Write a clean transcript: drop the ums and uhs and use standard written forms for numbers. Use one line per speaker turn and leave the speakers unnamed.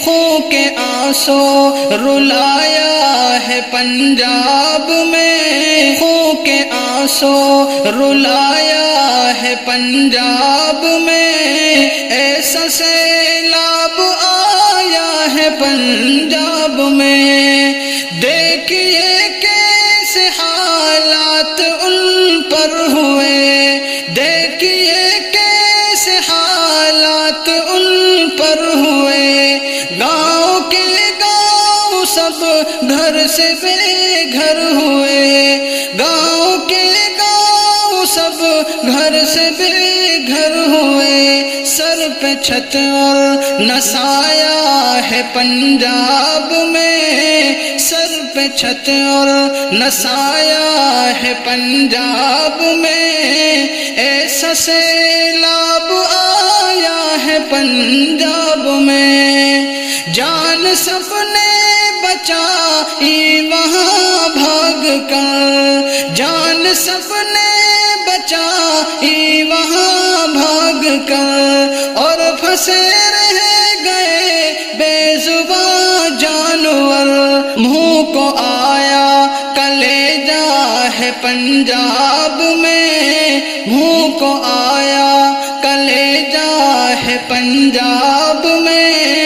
خون کے آنسو رلایا ہے پنجاب میں، خون کے آنسو رلایا ہے پنجاب میں، ایسا سیلاب آیا ہے پنجاب میں۔ دیکھیے کیسے حالات ان پر ہوئے، دیکھیے کیسے حالات ان پر ہوئے، گاؤں کے گاؤں سب گھر سے بے گھر ہوئے، گاؤں کے گاؤں سب گھر سے بے گھر ہوئے، سر پہ چھت اور نہ سایہ ہے پنجاب میں، سر پہ چھت اور نہ سایہ ہے پنجاب میں، ایسا سیلاب آیا ہے پنجاب میں۔ جان سب نے بچائی وہاں بھاگ کر، جان سب نے بچائی وہاں بھاگ کر، اور پھنسے رہ گئے بے زباں جانور، منہ کو آیا کلیجہ ہے پنجاب میں، منہ کو آیا کلیجہ ہے پنجاب میں،